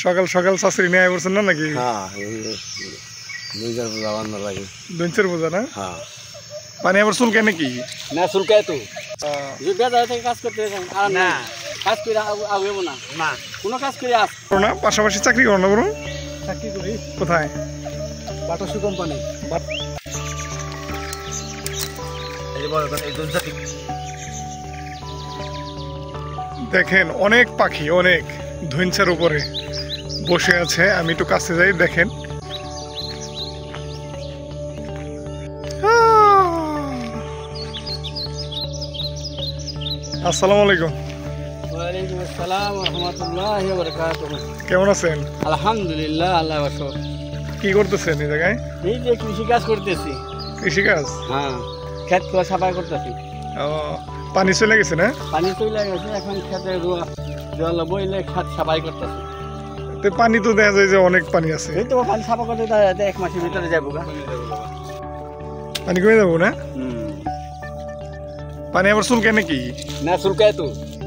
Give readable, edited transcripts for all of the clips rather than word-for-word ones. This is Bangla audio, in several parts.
সকাল সকাল শাশুড়ি নিয়ে বলছেন না নাকি? দুইচার বোঝা না? পানি আবার চুলকায় নাকি? না চুলকায় তো কাজ করতে না কাজ করে আগুব না না কোনো কাজ করে আস না পাশাপাশি চাকরি করো না? বলুন চাকরি করি। কোথায়? বাটা শু কোম্পানি। দেখেন অনেক পাখি অনেক ধুইনছার উপরে বসে আছে। আমি একটু কাছে যাই, দেখেন আসসালামু আলাইকুম। ওয়ালাইকুম আসসালাম ওয়া রাহমাতুল্লাহি ওয়া বারাকাতুহু। কেমন আছেন? আলহামদুলিল্লাহ, আল্লাহ বসো। কি করতেছেন এই জায়গায়? এই যে কৃষি কাজ করতেছি। কৃষি কাজ? হ্যাঁ, ক্ষেত কোয়া সাফাই করতেছি। ও, পানি চলে গেছে না? পানি চলে গেছে, এখন ক্ষেতে জল বইলে ক্ষেত সাফাই করতেছি। তো পানি তো দেখা যায় যে অনেক পানি আছে। এই তো পানি সাফা করতে দাঁড়াতে এক মাসের ভিতরে যাবো গা। পানি কমে যাবো না? পানি আবার চুলকায় নাকি? না চুলকায় তো।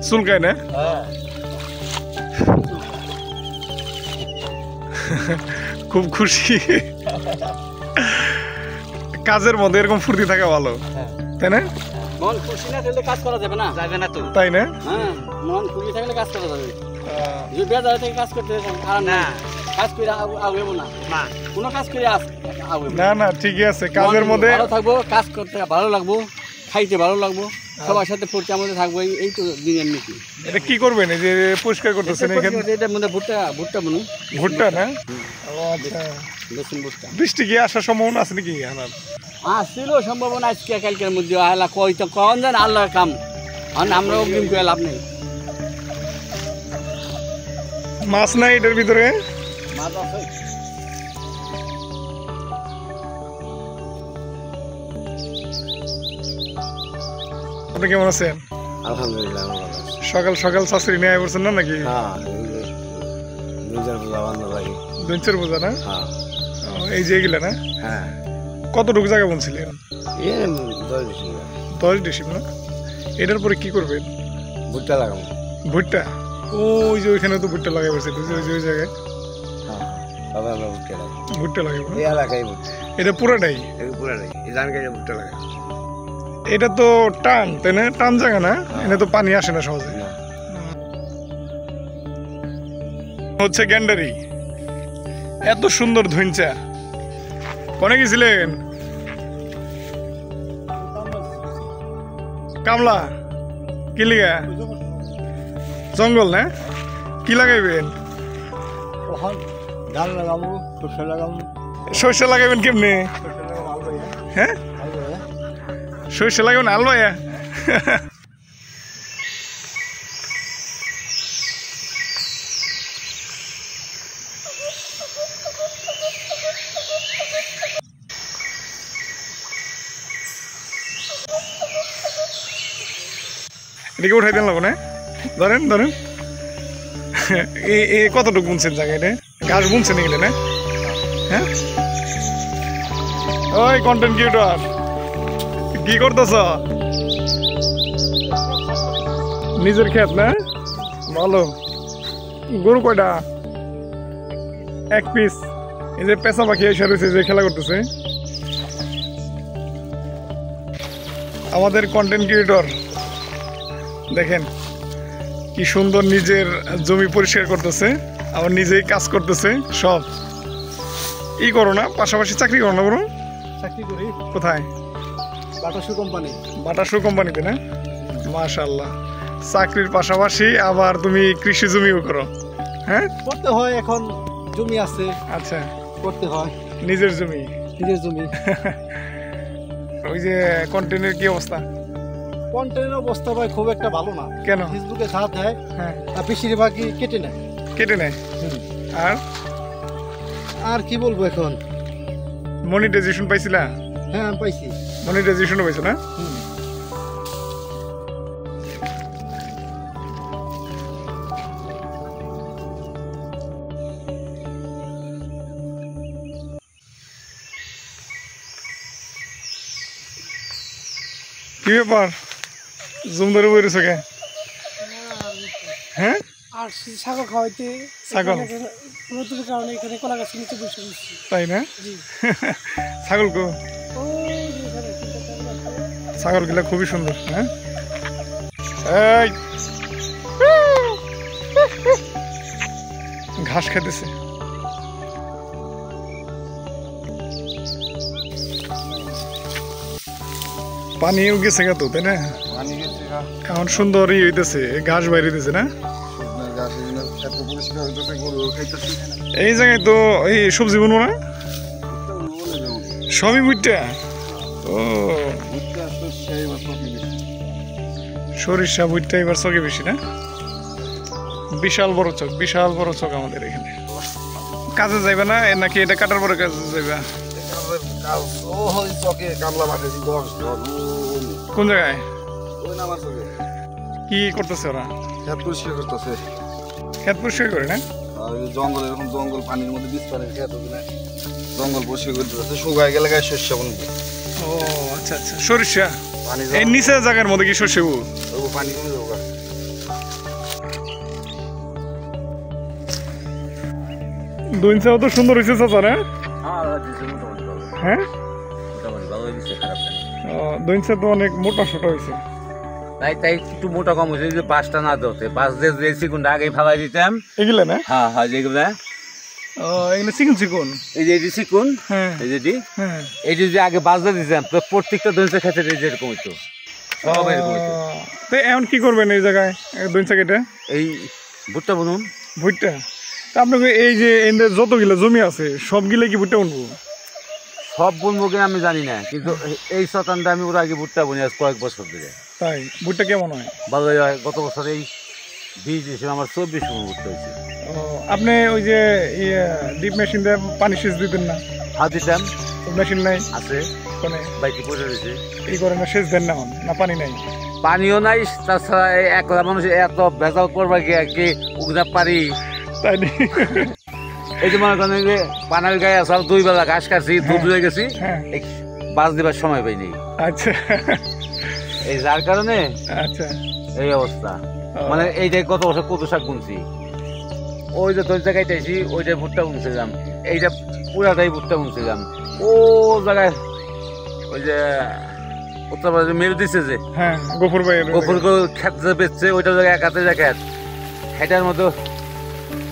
চুলকায় না? হ্যাঁ। খুব খুশি। কাজের মধ্যে এরকম ফুর্তি থাকা ভালো, তাই না? মন খুশি না থাকলে কাজ করা যাবে না। যাবে না তো, তাই না? হ্যাঁ, মন খুশি থাকলে কাজ করা যাবে। যে বেজার থেকে কাজ করতে আর না কাজ করে আগুব না না কোনো কাজ করে আগুব না। না ঠিকই আছে, কাজের মধ্যে ভালো থাকবো, কাজ করতে ভালো লাগবো, খাইতে ভালো লাগবো, সবার সাথে ফুর্তির মধ্যে থাকবো। এই তো দিনের নীতি। এটা কি করবেন এই যে পরিষ্কার করতেছেন এখানে? এটার মধ্যে ভুট্টা বুনু। ভুট্টা না? ও আচ্ছা। বৃষ্টি কি আসার সম্ভাবনা আছে নাকি? আসছিল সম্ভাবনা, আজকে কালকের মধ্যে আল্লাহ কই তো কন জান আল্লাহর কাম। আমরা অগ্রিম করে লাভ নেই। মাছ নাই এটার ভিতরে? মাছ আছে। আপনি কেমন আছেন? আলহামদুলিল্লাহ ভালো আছি। সকাল সকাল শাশুড়ি নিয়ে বলছেন না নাকি? দুইচার বোঝা না? এই যে এগুলা না? হ্যাঁ। কতটুকু জায়গা বলছিলেন? 10 ডিসিম না? এটার পরে কি করবেন? ভুট্টা লাগাবো। ভুট্টা? ওই যে ওইখানে তো ভুট্টা লাগাই বসে, ওই জায়গায় ভুট্টা লাগাবো। এই এলাকায় ভুট্টা। এটা পুরাটাই? পুরাটাই এই জায়গায় ভুট্টা লাগাই। এটা তো টান, তাই না? টান জায়গা না? এটা তো পানি আসে না সহজে। হচ্ছে গ্যান্ডারি। এত সুন্দর ধুইনচা। কোনে গেছিলেন? কামলা? কি লিগা? জঙ্গল না? কি লাগাইবেন? ধান লাগাবো, সরষে লাগাবো। সরষে লাগাইবেন কেমনে? হ্যাঁ, সরষে লাগাবেন আলবাইয়া? এটাকে উঠাই দিন লাগবো না? ধরেন ধরেন। কতটুকু বুনছেন জায়গায়? ঘাস বুনছেন এগুলো না? হ্যাঁ, ওই কন্টেন্ট ক্রিয়েটর কি করতেছ? নিজের ক্ষেত না? ভালো। গরু কয়টা? এক পিস। এই যে পেঁচা পাখি এসে রয়েছে, যে খেলা করতেছে আমাদের কন্টেন্ট ক্রিয়েটর। দেখেন কি সুন্দর নিজের জমি পরিষ্কার করতেছে, আবার নিজেই কাজ করতেছে। সব ই করো না, পাশাপাশি চাকরি করো না? বলুন চাকরি করি। কোথায়? বাটা শু কোম্পানি। বাটা শু কোম্পানিতে না? মাশাআল্লাহ, চাকরির পাশাপাশি আবার তুমি কৃষি জমিও করো? হ্যাঁ, করতে হয়, এখন জমি আছে। আচ্ছা, করতে হয়। নিজের জমি? নিজের জমি। ওই যে কন্টেন্টের কি অবস্থা? কন্টেন্টের অবস্থা ভাই খুব একটা ভালো না। কেন? ফেসবুকে সাথ দেয়, হ্যাঁ, আর বেশিরভাগই কেটে নেয়। কেটে নেয়? আর কি বলবো এখন। মনিটাইজেশন পাইছিলা? হ্যাঁ পাইছি। মনিটাইজেশনও পাইছো না? কি ব্যাপার, জুম ধরে বইরেছো কে? হ্যাঁ, আর ছাগল খাওয়াইতে ছাগল? রোদের কারণে এখানে কলা গাছের নিচে বসে বসছি। তাই না? জি। ছাগল কো? ওই যে এখানে তিনটা ছাগল আছে। ছাগলগুলা খুবই সুন্দর। হ্যাঁ, এই ঘাস খেতেছে। পানিও গেছে গা তো, তাই না? এখন সুন্দরই হইতেছে, ঘাস বাইরে হইতেছে না? এই জায়গায় তো এই সবজি বুনবো না? সবই ভুট্টা? ও, সরিষা ভুট্টা এবার চকে বেশি না? বিশাল বড় চক, বিশাল বড় চক আমাদের এখানে। কাজে যাইবে না নাকি এটা কাটার পরে কাজে যাইবা? কোন জায়গায় কি করতেছে ওরা? খেত পরিষ্কার করতেছে। ক্ষেত পরিষ্কার করে না? জঙ্গল, এরকম জঙ্গল পানির মধ্যে বীজ পানির খেত, জঙ্গল পরিষ্কার করতেছে। শুকায় গেলে গায়ে শস্য বুনবে। ও আচ্ছা আচ্ছা, সরিষা। পানি এই নিচে জায়গার মধ্যে কি শস্য? পানি কমে যাবো। দইনসাও তো সুন্দর হয়েছে চাচা না? হ্যাঁ, দইনসা তো অনেক মোটা সোটা হয়েছে। তাই তাই একটু মোটা কম হয়েছে, যে পাঁচটা না ধরতে পাঁচ দিয়ে চিকুনটা আগে ফালাই দিতাম। এগুলা না? হ্যাঁ হ্যাঁ, যেগুলো এগুলো চিকন চিকন। এই যে এটি চিকুন, হ্যাঁ এই যেটি হ্যাঁ। এই যে আগে বাজতে দিতাম, তো প্রত্যেকটা দইনসা খেতে যেরকম হইতো, সব এরকম হইতো। তো এখন কি করবেন এই জায়গায় দইনসা কেটে? এই ভুট্টা বুনুন। ভুট্টা? তা আপনাকে এই যে যতগুলো জমি আছে সবগুলো কি ভুট্টা বুনবো? সব বুনবো কিনা আমি জানি না, কিন্তু এই শতানটা আমি ওরা আগে ভুট্টা বুনি আজ কয়েক বছর ধরে। তাই? ভুট্টা কেমন হয়? ভালোই হয়। গত বছর এই বীজ হিসেবে আমার 24 মণ ভুট্টা হয়েছে। আপনি ওই যে ডিপ মেশিন দিয়ে পানি সেচ দিতেন না? হাত দিতাম, মেশিন নাই আছে কোনে? বাইকে পড়ে রয়েছে। এই করে না সেচ দেন না? না পানি নাই? পানিও নাই, তাছাড়া একলা মানুষ এত ভেজাল করবা গিয়ে কি উগদা পারি? তাই নি? এই যে মনে করেন যে পানার গায়ে আসাল 2 বেলা ঘাস কাটছি, দুধ হয়ে গেছি, হ্যাঁ। বাস দিবার সময় পাইনি। আচ্ছা এই যার কারণে আচ্ছা, এই অবস্থা। মানে এইটাই কত বছর কত শাক বুনছি, ওই যে তোর জায়গায় চাইছি ওইটাই ভুট্টা বুনছিলাম, এইটা পুরাটাই ভুট্টা বুনছিলাম। ও জায়গায় ওই যে উত্তরপ্রদেশে মেরু দিচ্ছে যে হ্যাঁ, গফুর ভাই গফুর খেত যে বেচছে, ওইটা জায়গায় এক হাতে খেত, সেটার মতো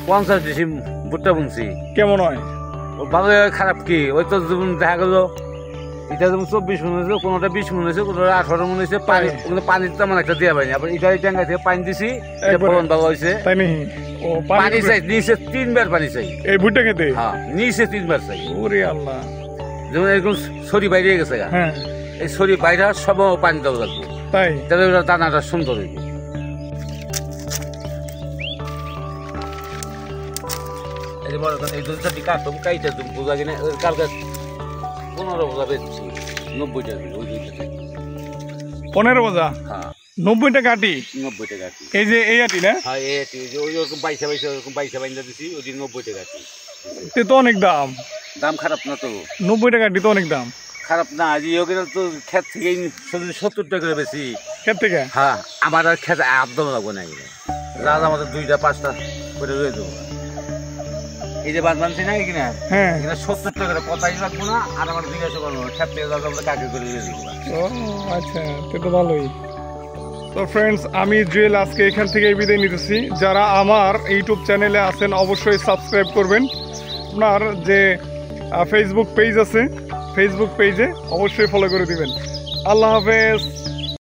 50 ডিসি ভুট্টা বুনছি। কেমন হয়? ভালো খারাপ কি? ওই তো যেমন দেখা গেলো এটা যেমন 24 মণ হয়েছে, কোনোটা 20 মণ হয়েছে, কোনোটা 18 মণ হয়েছে। পানি পানি তেমন একটা দেওয়া পাইনি। আবার এটা ট্যাঙ্কা থেকে পানি দিছি, এটা ফলন ভালো হয়েছে। তাই নি? ও পানি চাই নিচে 3 বার পানি চাই এই ভুট্টা খেতে? হ্যাঁ, নিচে 3 বার চাই। ওরে আল্লাহ! যেমন এরকম ছড়ি বাইরে গেছে গা, হ্যাঁ, এই ছড়ি বাইরে সব পানি দেওয়া লাগবে, তাই? তাহলে ওটা দানাটা সুন্দর হইবে। এই যে মনে করেন এই 2-4টি কাটতাম, কাইটা তুমি বোঝা কিনা কালকে 15 বোঝা বেচছি 90 টাকা ওই 2টা থেকে। 15 বোঝা? হ্যাঁ, 90 টাকা আটি? 90 টাকা আটি। এই যে এই আটি না? হ্যাঁ, এই আটি ওই যে ওরকম 22 বাইন্দা দিছি, ওই 90 টাকা আটি। এ তো অনেক দাম। দাম খারাপ না তো? 90 টাকা আটি তো অনেক দাম। খারাপ না, আজ ওখানে তো ক্ষেত থেকে 70 টাকা করে বেশি। ক্ষেত থেকে? হ্যাঁ, আমার আর খেতে একদম লাগবে না। যা আমাদের 2টা-5টা করে রয়ে দেবো। এই যে বাদ বানছি না কিনা, হ্যাঁ। এখানে 70 টাকা করে কথাই লাগবো না, আর আমার জিজ্ঞাসা করবো ক্ষেত থেকে যাবো কাকে করে রয়ে দেবো। ও আচ্ছা, তো ভালোই। তো ফ্রেন্ডস, আমি জুয়েল আজকে এখান থেকে বিদায় নিতেছি। যারা আমার ইউটিউব চ্যানেলে আছেন অবশ্যই সাবস্ক্রাইব করবেন। আপনার যে ফেসবুক পেজ আছে, ফেসবুক পেজে অবশ্যই ফলো করে দিবেন। আল্লাহ হাফেজ।